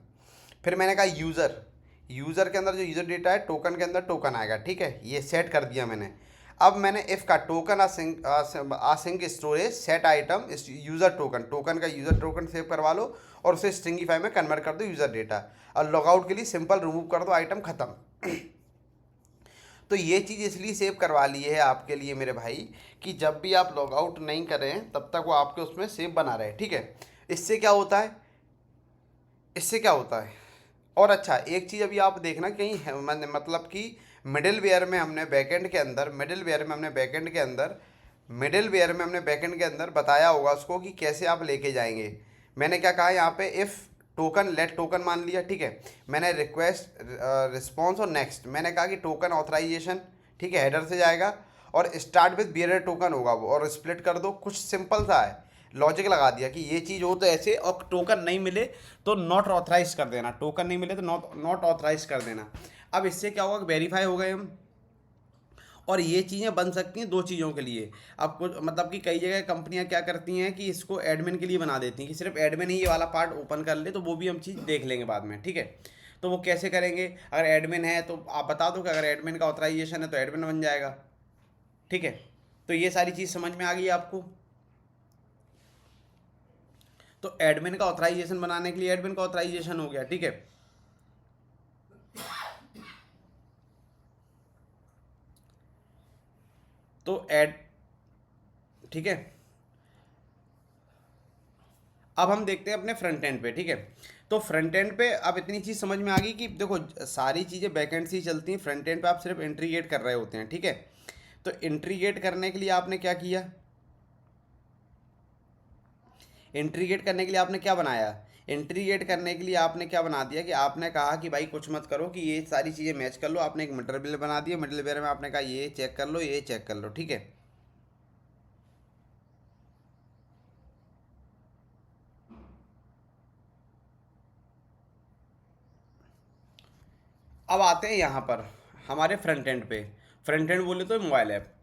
फिर मैंने कहा यूज़र के अंदर जो यूज़र डेटा है, टोकन के अंदर टोकन आएगा। ठीक है, ये सेट कर दिया मैंने। अब मैंने इफ़ का token async storage set item user token, token का यूज़र टोकन सेव करवा लो और उसे स्ट्रिंगीफाई में कन्वर्ट कर दो यूज़र डेटा। और लॉगआउट के लिए सिंपल रिमूव कर दो, आइटम ख़त्म। तो ये चीज़ इसलिए सेव करवा ली है आपके लिए मेरे भाई, कि जब भी आप लॉग आउट नहीं करें तब तक वो आपके उसमें सेव बना रहे। ठीक है, इससे क्या होता है, इससे क्या होता है। और अच्छा, एक चीज़ अभी आप देखना कहीं मतलब कि मिडिल वेयर में हमने बैकएंड के अंदर, मिडिल वेयर में हमने बैकएंड के अंदर बताया होगा उसको कि कैसे आप लेके जाएंगे। मैंने क्या कहा यहाँ पे, इफ़ टोकन लेट टोकन मान लिया। ठीक है, मैंने रिक्वेस्ट रिस्पॉन्स और नेक्स्ट, मैंने कहा कि टोकन ऑथराइजेशन, ठीक है, हेडर से जाएगा और स्टार्ट विद बियरर टोकन होगा वो, और स्प्लिट कर दो। कुछ सिंपल सा है, लॉजिक लगा दिया कि ये चीज़ हो तो ऐसे, और टोकन नहीं मिले तो नॉट ऑथराइज कर देना, टोकन नहीं मिले तो नॉट ऑथराइज कर देना। अब इससे क्या होगा, वेरीफाई हो गए हम। और ये चीज़ें बन सकती हैं दो चीज़ों के लिए। अब कुछ मतलब कि कई जगह कंपनियां क्या करती हैं कि इसको एडमिन के लिए बना देती हैं कि सिर्फ एडमिन ही ये वाला पार्ट ओपन कर ले, तो वो भी हम चीज़ देख लेंगे बाद में। ठीक है, तो वो कैसे करेंगे, अगर एडमिन है तो आप बता दो कि अगर एडमिन का ऑथराइजेशन है तो एडमिन बन जाएगा। ठीक है, तो ये सारी चीज़ समझ में आ गई आपको। तो एडमिन का ऑथराइजेशन बनाने के लिए एडमिन का ऑथराइजेशन हो गया। ठीक है, तो एड ठीक है, अब हम देखते हैं अपने फ्रंट एंड पे। ठीक है, तो फ्रंट एंड पे अब इतनी चीज़ समझ में आ गई कि देखो सारी चीज़ें बैक एंड से ही चलती हैं, फ्रंट एंड पे आप सिर्फ इंट्रीगेट कर रहे होते हैं। ठीक है, तो इंट्रीगेट करने के लिए आपने क्या किया, इंट्रीगेट करने के लिए आपने क्या बनाया, इंट्रीगेट करने के लिए आपने क्या बना दिया कि आपने कहा कि भाई कुछ मत करो, कि ये सारी चीज़ें मैच कर लो। आपने एक मटेरियल बना दिया, मटेरियल में आपने कहा ये चेक कर लो, ये चेक कर लो। ठीक है, अब आते हैं यहाँ पर हमारे फ्रंट एंड पे। फ्रंट एंड बोले तो मोबाइल ऐप।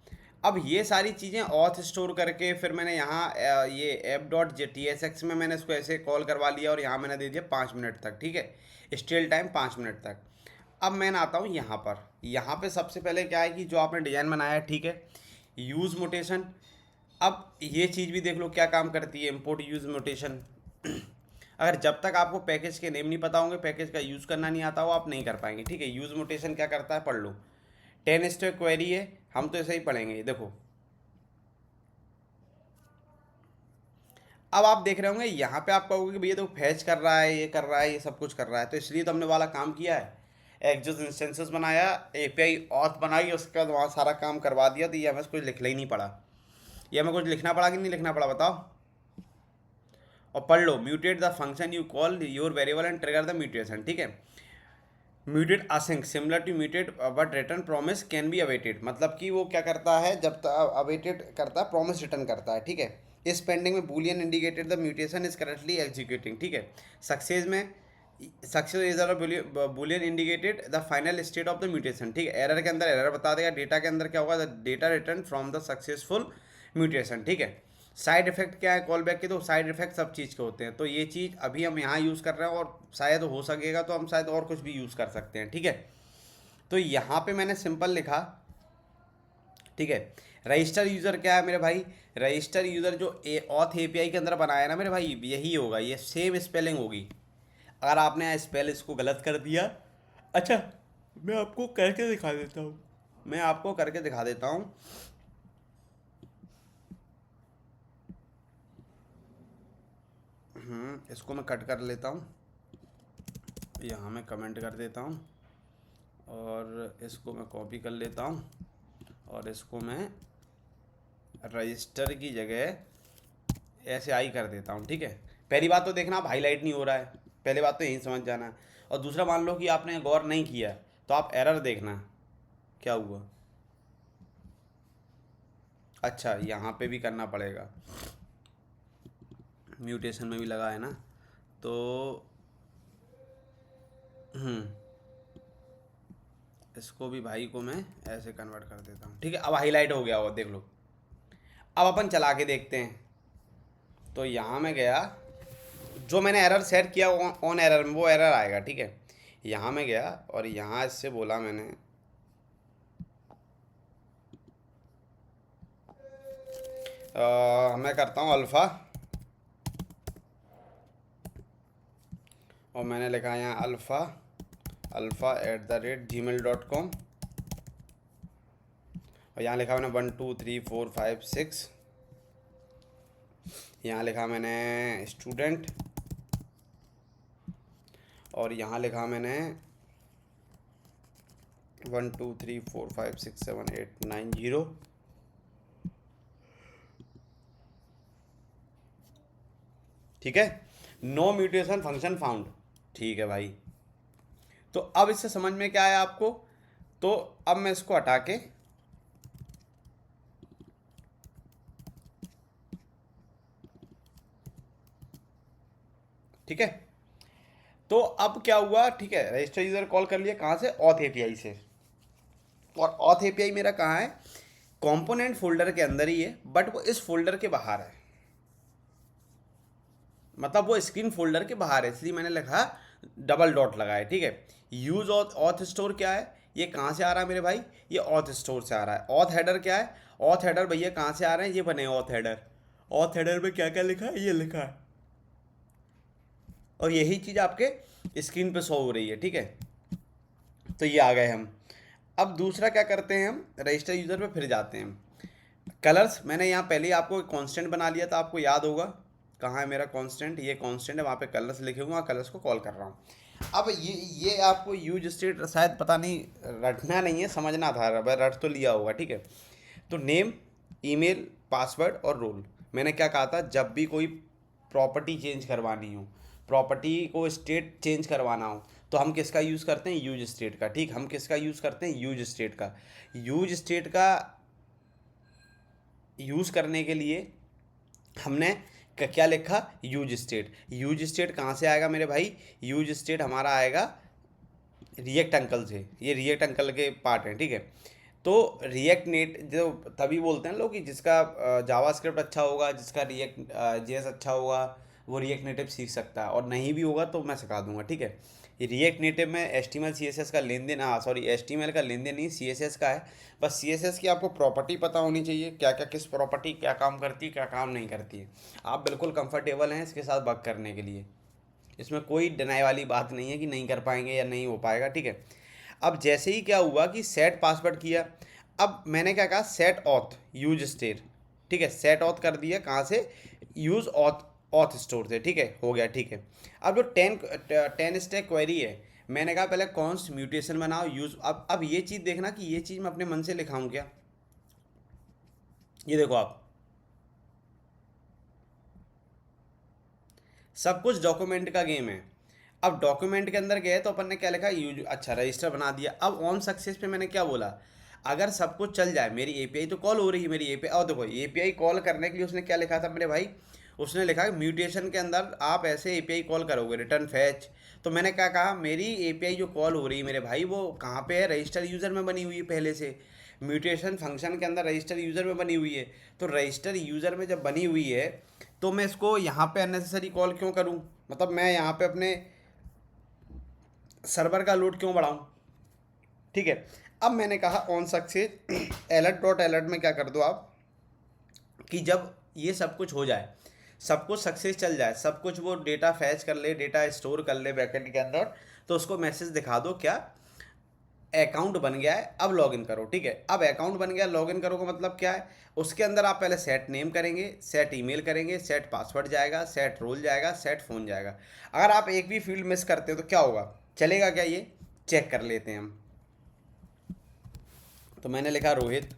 अब ये सारी चीज़ें ऑथ स्टोर करके फिर मैंने यहाँ ये ऐप डॉट TSX में मैंने इसको ऐसे कॉल करवा लिया और यहाँ मैंने दे दिया 5 मिनट तक। ठीक है, स्टिल टाइम 5 मिनट तक। अब मैं आता हूँ यहाँ पर। यहाँ पे सबसे पहले क्या है कि जो आपने डिज़ाइन बनाया है, ठीक है, यूज़ मोटेशन। अब ये चीज़ भी देख लो क्या काम करती है, इम्पोर्ट यूज़ मोटेशन। अगर जब तक आपको पैकेज के नेम नहीं पता होंगे, पैकेज का यूज़ करना नहीं आता हो, आप नहीं कर पाएंगे। ठीक है, यूज़ मोटेशन क्या करता है पढ़ लो। 10 स्टेप क्वेरी है, हम तो ऐसे ही पढ़ेंगे। देखो अब आप देख रहे होंगे यहाँ पे आप कहोगे कि भैया तो फैच कर रहा है, ये कर रहा है, ये सब कुछ कर रहा है, तो इसलिए तो हमने वाला काम किया है। एक्जस्ट इंस्टेंसेस बनाया, API ऑथ बनाई, उसके बाद वहाँ सारा काम करवा दिया, तो ये हमें कुछ लिखना ही नहीं पड़ा। ये हमें कुछ लिखना पड़ा कि नहीं लिखना पड़ा बताओ, और पढ़ लो। Mutate the function you call your variable and trigger the mutation, ठीक है। Mutate async similar to mutate but return promise can be awaited, मतलब कि वो क्या करता है, जब अवेटेड करता है प्रॉमिस रिटर्न करता है, ठीक है। इस पेंडिंग में Boolean indicated the mutation is currently executing, ठीक है। सक्सेस में success is Boolean indicated the final state of the mutation, ठीक है। एरर के अंदर एरर बता देगा, डेटा के अंदर क्या होगा, the data return from the successful mutation, ठीक है। साइड इफेक्ट क्या है कॉल बैक के, तो साइड इफेक्ट सब चीज़ के होते हैं, तो ये चीज़ अभी हम यहाँ यूज़ कर रहे हैं और शायद हो सकेगा तो हम शायद और कुछ भी यूज़ कर सकते हैं, ठीक है। तो यहाँ पे मैंने सिंपल लिखा, ठीक है। रजिस्टर यूज़र क्या है मेरे भाई, रजिस्टर यूज़र जो ऑथ एपीआई के अंदर बनाया ना मेरे भाई, यही होगा, ये सेम स्पेलिंग होगी। अगर आपने स्पेल इसको गलत कर दिया, अच्छा मैं आपको करके दिखा देता हूँ, मैं आपको करके दिखा देता हूँ। इसको मैं कट कर लेता हूँ, यहाँ मैं कमेंट कर देता हूँ, और इसको मैं कॉपी कर लेता हूँ, और इसको मैं रजिस्टर की जगह ऐसे आई कर देता हूँ, ठीक है। पहली बात तो देखना आप हाईलाइट नहीं हो रहा है, पहली बात तो यही समझ जाना है। और दूसरा, मान लो कि आपने गौर नहीं किया तो आप एरर देखना क्या हुआ। अच्छा यहाँ पे भी करना पड़ेगा, म्यूटेशन में भी लगा है ना, तो इसको भी भाई को मैं ऐसे कन्वर्ट कर देता हूँ, ठीक है। अब हाईलाइट हो गया, और देख लो। अब अपन चला के देखते हैं, तो यहाँ मैं गया, जो मैंने एरर सेट किया ऑन एरर में वो एरर आएगा, ठीक है। यहाँ मैं गया और यहाँ इससे बोला मैंने मैं करता हूँ अल्फ़ा, और मैंने लिखा यहाँ alpha@gmail.com, और यहाँ लिखा मैंने 1 2 3 4 5 6, यहाँ लिखा मैंने स्टूडेंट, और यहाँ लिखा मैंने 1 2 3 4 5 6 7 8 9 0, ठीक है। नो म्यूटेशन फंक्शन फाउंड, ठीक है भाई। तो अब इससे समझ में क्या आया आपको, तो अब मैं इसको हटा के ठीक है। तो अब क्या हुआ, ठीक है, रजिस्टर यूजर कॉल कर लिया, कहाँ से, ऑथ एपीआई से। और ऑथ एपीआई मेरा कहाँ है, कंपोनेंट फोल्डर के अंदर ही है, बट वो इस फोल्डर के बाहर है, मतलब वो स्क्रीन फोल्डर के बाहर है, इसलिए मैंने लिखा डबल डॉट लगाया, ठीक है। यूज ऑथ स्टोर क्या है, ये कहाँ से आ रहा है मेरे भाई, ये ऑथ स्टोर से आ रहा है। ऑथ हेडर क्या है, ऑथ हेडर भैया कहाँ से आ रहे हैं, ये बने ऑथ हेडर। ऑथ हेडर में क्या क्या लिखा है, ये लिखा है, और यही चीज़ आपके स्क्रीन पे शो हो रही है, ठीक है। तो ये आ गए हम। अब दूसरा क्या करते हैं, हम रजिस्टर यूज़र पे फिर जाते हैं। कलर्स मैंने यहाँ पहले ही आपको एक कांस्टेंट बना लिया था, आपको याद होगा, कहाँ है मेरा कांस्टेंट, ये कांस्टेंट है, वहाँ पे कलर्स लिखे हुए हैं, कलर्स को कॉल कर रहा हूँ। अब ये आपको यूज स्टेट शायद पता नहीं, रटना नहीं है, समझना था, रट तो लिया होगा, ठीक है। तो नेम, ईमेल, पासवर्ड और रोल, मैंने क्या कहा था, जब भी कोई प्रॉपर्टी चेंज करवानी हो, प्रॉपर्टी को स्टेट चेंज करवाना हो, तो हम किसका यूज़ करते हैं, यूज स्टेट का, ठीक। हम किसका यूज़ करते हैं, यूज स्टेट का। यूज स्टेट का यूज़ करने के लिए हमने क्या लिखा, यूज स्टेट। यूज स्टेट कहाँ से आएगा मेरे भाई, यूज स्टेट हमारा आएगा रिएक्ट अंकल से, ये रिएक्ट अंकल के पार्ट हैं, ठीक है। तो रिएक्ट नेट जो तभी बोलते हैं लोग कि जिसका जावास्क्रिप्ट अच्छा होगा, जिसका रिएक्ट जेएस अच्छा होगा, वो रिएक्ट नेटिव सीख सकता है, और नहीं भी होगा तो मैं सिखा दूंगा, ठीक है। ये रिएक्ट नेटिव में एचटीएमएल सीएसएस का लेन देन, सॉरी एचटीएमएल का लेन देन नहीं, सीएसएस का है। बस सीएसएस की आपको प्रॉपर्टी पता होनी चाहिए, क्या क्या किस प्रॉपर्टी क्या काम करती है, क्या काम नहीं करती है। आप बिल्कुल कंफर्टेबल हैं इसके साथ वर्क करने के लिए, इसमें कोई डिनाई वाली बात नहीं है कि नहीं कर पाएंगे या नहीं हो पाएगा, ठीक है। अब जैसे ही क्या हुआ कि सेट पासवर्ड किया, अब मैंने क्या कहा, सेट ऑथ यूज स्टेट, ठीक है, सेट ऑथ कर दिया, कहाँ से, यूज ऑथ ऑथ स्टोर से, ठीक है, हो गया, ठीक है। अब जो 10 स्टेप क्वेरी है, मैंने कहा पहले कॉन्स्ट म्यूटेशन बनाओ यूज। अब ये चीज़ देखना कि ये चीज़ मैं अपने मन से लिखाऊं क्या, ये देखो आप, सब कुछ डॉक्यूमेंट का गेम है। अब डॉक्यूमेंट के अंदर गए तो अपन ने क्या लिखा, यूज, अच्छा रजिस्टर बना दिया। अब ऑन सक्सेस पे मैंने क्या बोला, अगर सब कुछ चल जाए, मेरी एपीआई तो कॉल हो रही है, मेरी एपीआई, और देखो एपीआई कॉल करने के लिए उसने क्या लिखा था मेरे भाई, उसने लिखा म्यूटेशन के अंदर आप ऐसे एपीआई कॉल करोगे, रिटर्न फैच। तो मैंने क्या कहा, मेरी एपीआई जो कॉल हो रही है मेरे भाई, वो कहाँ पे है, रजिस्टर यूज़र में बनी हुई है पहले से। म्यूटेशन फंक्शन के अंदर रजिस्टर यूज़र में बनी हुई है। तो रजिस्टर यूज़र में जब बनी हुई है तो मैं इसको यहाँ पे अननेसेसरी कॉल क्यों करूँ, मतलब मैं यहाँ पे अपने सर्वर का लोड क्यों बढ़ाऊँ। ठीक है, अब मैंने कहा on success alert dot alert में क्या कर दो आप, कि जब ये सब कुछ हो जाए, सब कुछ सक्सेस चल जाए, सब कुछ वो डेटा फैच कर ले, डेटा स्टोर कर ले बैकएंड के अंदर, तो उसको मैसेज दिखा दो क्या, अकाउंट बन गया है, अब लॉगिन करो। ठीक है, अब अकाउंट बन गया, लॉगिन करो का मतलब क्या है, उसके अंदर आप पहले सेट नेम करेंगे, सेट ईमेल करेंगे, सेट पासवर्ड जाएगा, सेट रोल जाएगा, सेट फ़ोन जाएगा। अगर आप एक भी फील्ड मिस करते हो तो क्या होगा, चलेगा क्या, ये चेक कर लेते हैं हम। तो मैंने लिखा रोहित,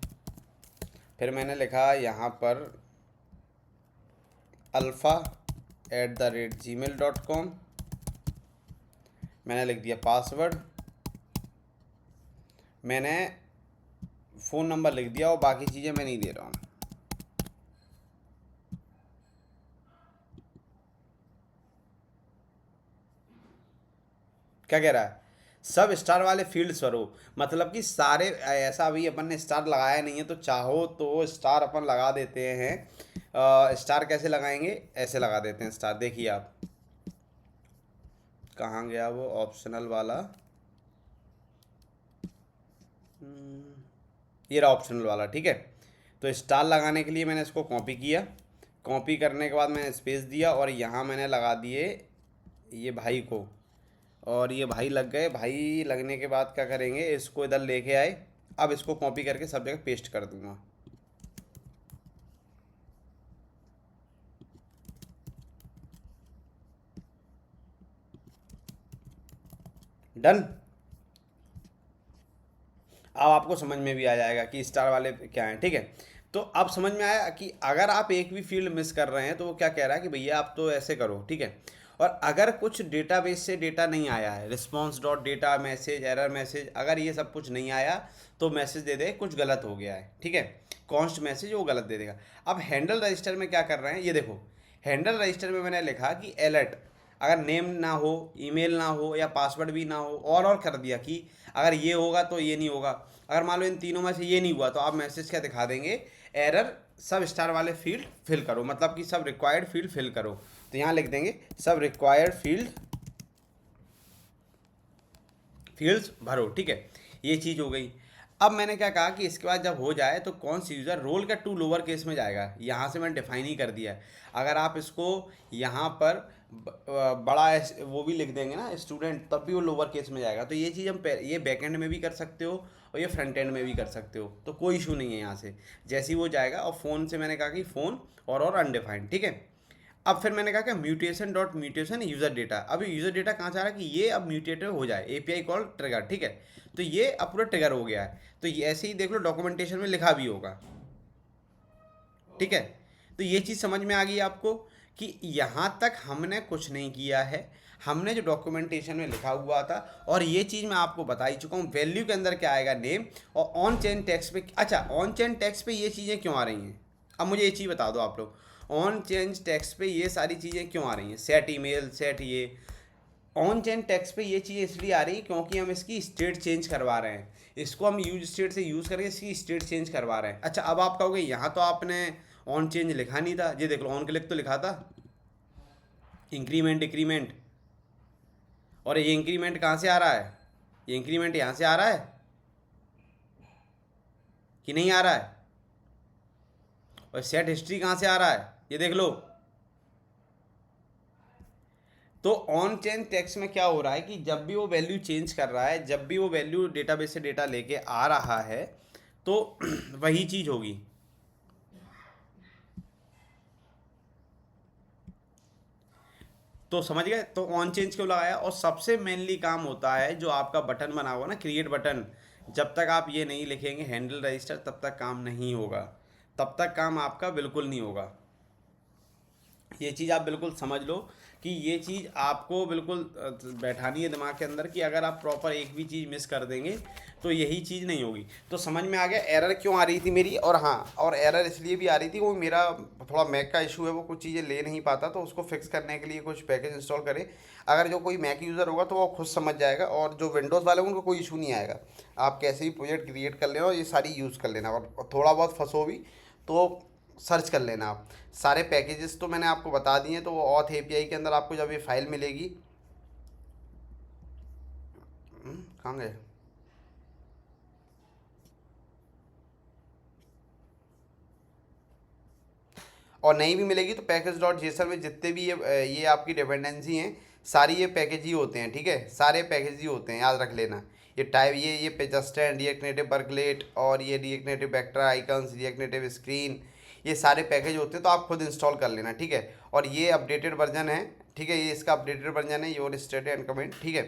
फिर मैंने लिखा यहाँ पर alpha@gmail.com, मैंने लिख दिया पासवर्ड, मैंने फ़ोन नंबर लिख दिया, और बाकी चीज़ें मैं नहीं दे रहा हूँ। क्या कह रहा है, सब स्टार वाले फील्ड्स भरो, मतलब कि सारे, ऐसा अभी अपन ने स्टार लगाया नहीं है, तो चाहो तो स्टार अपन लगा देते हैं। स्टार कैसे लगाएंगे, ऐसे लगा देते हैं स्टार, देखिए आप, कहाँ गया वो ऑप्शनल वाला, ये रहा ऑप्शनल वाला। ठीक है, तो स्टार लगाने के लिए मैंने इसको कॉपी किया, कॉपी करने के बाद मैंने स्पेस दिया, और यहाँ मैंने लगा दिए ये भाई को, और ये भाई लग गए। भाई लगने के बाद क्या करेंगे, इसको इधर लेके आए, अब इसको कॉपी करके सब जगह पेस्ट कर दूंगा। डन। अब आपको समझ में भी आ जाएगा कि स्टार वाले क्या हैं। ठीक है, तो अब समझ में आया कि अगर आप एक भी फील्ड मिस कर रहे हैं तो वो क्या कह रहा है कि भैया आप तो ऐसे करो। ठीक है, और अगर कुछ डेटाबेस से डेटा नहीं आया है, response dot data message, error message, अगर ये सब कुछ नहीं आया तो मैसेज दे दे कुछ गलत हो गया है। ठीक है, कॉन्स्ट मैसेज वो गलत दे देगा। अब हैंडल रजिस्टर में क्या कर रहे हैं, ये देखो, हैंडल रजिस्टर में मैंने लिखा कि अलर्ट, अगर नेम ना हो, ईमेल ना हो, या पासवर्ड भी ना हो, और कर दिया कि अगर ये होगा तो ये नहीं होगा। अगर मान लो इन तीनों में से ये नहीं हुआ तो आप मैसेज क्या दिखा देंगे, एरर, सब स्टार वाले फील्ड फिल करो, मतलब कि सब रिक्वायर्ड फील्ड फिल करो। तो यहाँ लिख देंगे सब रिक्वायर्ड फील्ड्स भरो। ठीक है, ये चीज़ हो गई। अब मैंने क्या कहा कि इसके बाद जब हो जाए तो कौन सी यूज़र रोल का टू लोअर केस में जाएगा, यहाँ से मैंने डिफाइन ही कर दिया है। अगर आप इसको यहाँ पर बड़ा वो भी लिख देंगे ना स्टूडेंट, तब भी वो लोअर केस में जाएगा। तो ये चीज़ हम ये बैकएंड में भी कर सकते हो और ये फ्रंट एंड में भी कर सकते हो, तो कोई इशू नहीं है यहाँ से, जैसे ही वो जाएगा। और फ़ोन से मैंने कहा कि फ़ोन और अनडिफाइंड। ठीक है, अब फिर मैंने कहा कि mutation dot mutation user data, अब यूज़र डेटा कहाँ चाह रहा है कि ये अब म्यूटेटेड हो जाए, एपीआई कॉल ट्रिगर। ठीक है, तो ये अब पूरा ट्रिगर हो गया है। तो ये ऐसे ही देख लो, डॉक्यूमेंटेशन में लिखा भी होगा। ठीक है, तो ये चीज़ समझ में आ गई आपको कि यहाँ तक हमने कुछ नहीं किया है, हमने जो डॉक्यूमेंटेशन में लिखा हुआ था, और ये चीज़ मैं आपको बता ही चुका हूँ। वैल्यू के अंदर क्या आएगा, नेम, और ऑन चेन टेक्स्ट पे, अच्छा ऑन चेन टेक्स्ट पे ये चीज़ें क्यों आ रही हैं, अब मुझे ये चीज़ बता दो आप लोग, ऑन चेंज टेक्स्ट पे ये सारी चीज़ें क्यों आ रही हैं, सेट ईमेल, सेट ये, ऑन चेन टेक्स्ट पे ये चीज़ें इसलिए आ रही है क्योंकि हम इसकी स्टेट चेंज करवा रहे हैं, इसको हम यूज स्टेट से यूज़ करके इसकी स्टेट चेंज करवा रहे हैं। अच्छा, अब आप कहोगे यहाँ तो आपने ऑन चेंज लिखा नहीं था, ये देख लो ऑन क्लिक तो लिखा था, इंक्रीमेंट डिक्रीमेंट, और ये इंक्रीमेंट कहाँ से आ रहा है, ये इंक्रीमेंट यहाँ से आ रहा है कि नहीं आ रहा है, और सेट हिस्ट्री कहाँ से आ रहा है, ये देख लो। तो ऑन चेन टेक्स्ट में क्या हो रहा है कि जब भी वो वैल्यू चेंज कर रहा है, जब भी वो वैल्यू डेटाबेस से डेटा लेके आ रहा है, तो वही चीज़ होगी। तो समझ गए, तो ऑन चेंज क्यों लगाया। और सबसे मेनली काम होता है जो आपका बटन बना हुआ ना, क्रिएट बटन, जब तक आप ये नहीं लिखेंगे हैंडल रजिस्टर, तब तक काम नहीं होगा, तब तक काम आपका बिल्कुल नहीं होगा। ये चीज़ आप बिल्कुल समझ लो कि ये चीज़ आपको बिल्कुल बैठानी है दिमाग के अंदर कि अगर आप प्रॉपर एक भी चीज़ मिस कर देंगे तो यही चीज़ नहीं होगी। तो समझ में आ गया एरर क्यों आ रही थी मेरी। और हाँ, और एरर इसलिए भी आ रही थी, वो मेरा थोड़ा मैक का इशू है, वो कुछ चीज़ें ले नहीं पाता, तो उसको फिक्स करने के लिए कुछ पैकेज इंस्टॉल करें। अगर जो कोई मैक यूज़र होगा तो वो खुद समझ जाएगा, और जो विंडोज़ वाले होंगे उनको कोई इशू नहीं आएगा। आप कैसे भी प्रोजेक्ट क्रिएट कर लेना और ये सारी यूज़ कर लेना, और थोड़ा बहुत फंसो भी तो सर्च कर लेना आप। सारे पैकेजेस तो मैंने आपको बता दिए हैं। तो वो ऑथ एपीआई के अंदर आपको जब ये फाइल मिलेगी, कहाँ गए, और नहीं भी मिलेगी तो पैकेज डॉट जेसन में जितने भी ये आपकी डिपेंडेंसी हैं, सारी ये पैकेज ही होते हैं, ठीक है, सारे पैकेज ही होते हैं, याद रख लेना। ये टाइप ये पेजस्टैंड, रिएक्ट नेटिव वर्कलेट, और ये react native vector icons, react native screen, ये सारे पैकेज होते हैं, तो आप खुद इंस्टॉल कर लेना, ठीक है। और ये अपडेटेड वर्जन है, ठीक है, ये इसका अपडेटेड वर्जन है, योर स्टेट एंड कमेंट, ठीक है।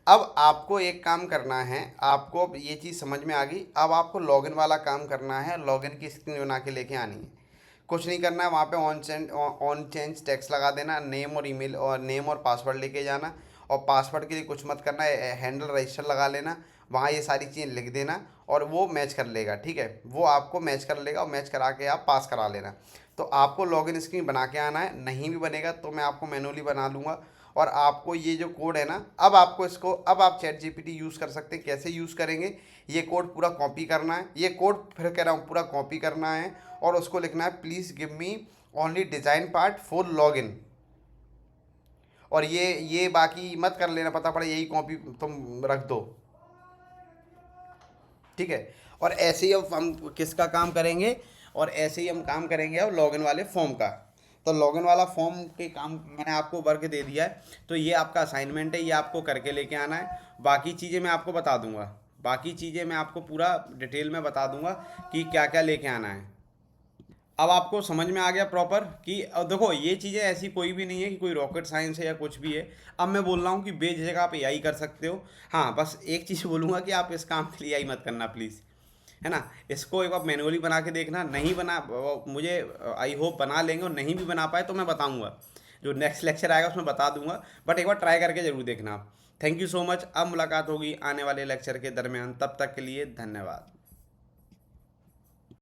अब आपको एक काम करना है, आपको अब ये चीज़ समझ में आ गई। अब आपको लॉगिन वाला काम करना है, लॉगिन की स्क्रीन बना के लेके आनी है। कुछ नहीं करना है, वहाँ पे ऑन चेंज टेक्स्ट लगा देना, नेम और ईमेल और नेम और पासवर्ड लेके जाना, और पासवर्ड के लिए कुछ मत करना है, हैंडल रजिस्टर लगा लेना, वहाँ ये सारी चीज़ें लिख देना, और वो मैच कर लेगा, ठीक है, वो आपको मैच कर लेगा, और मैच करा के आप पास करा लेना। तो आपको लॉगिन स्क्रीन बना के आना है, नहीं भी बनेगा तो मैं आपको मैनुअली बना लूँगा। और आपको ये जो कोड है ना, अब आपको इसको, अब आप चैट जीपीटी यूज़ कर सकते हैं। कैसे यूज़ करेंगे, ये कोड पूरा कॉपी करना है, ये कोड फिर कह रहा हूँ पूरा कॉपी करना है, और उसको लिखना है please give me only design part for login. और ये बाकी मत कर लेना, पता पड़े यही कॉपी तुम रख दो, ठीक है। और ऐसे ही अब हम किसका काम करेंगे, और ऐसे ही हम काम करेंगे अब लॉगिन वाले फॉर्म का। तो लॉगिन वाला फॉर्म के काम मैंने आपको वर्क दे दिया है, तो ये आपका असाइनमेंट है, ये आपको करके लेके आना है। बाकी चीज़ें मैं आपको बता दूंगा, बाकी चीज़ें मैं आपको पूरा डिटेल में बता दूंगा कि क्या क्या लेके आना है। अब आपको समझ में आ गया प्रॉपर कि अब देखो ये चीज़ें ऐसी कोई भी नहीं है कि कोई रॉकेट साइंस है या कुछ भी है। अब मैं बोल रहा हूँ कि बेझिझक आप एआई कर सकते हो। हाँ, बस एक चीज़ बोलूँगा कि आप इस काम के लिए एआई मत करना प्लीज़, है ना। इसको एक बार मैनुअली बना के देखना, नहीं बना, मुझे आई होप बना लेंगे, और नहीं भी बना पाए तो मैं बताऊँगा, जो नेक्स्ट लेक्चर आएगा उसमें बता दूंगा, बट एक बार ट्राई करके ज़रूर देखना आप। Thank you so much. अब मुलाकात होगी आने वाले लेक्चर के दरमियान, तब तक के लिए धन्यवाद।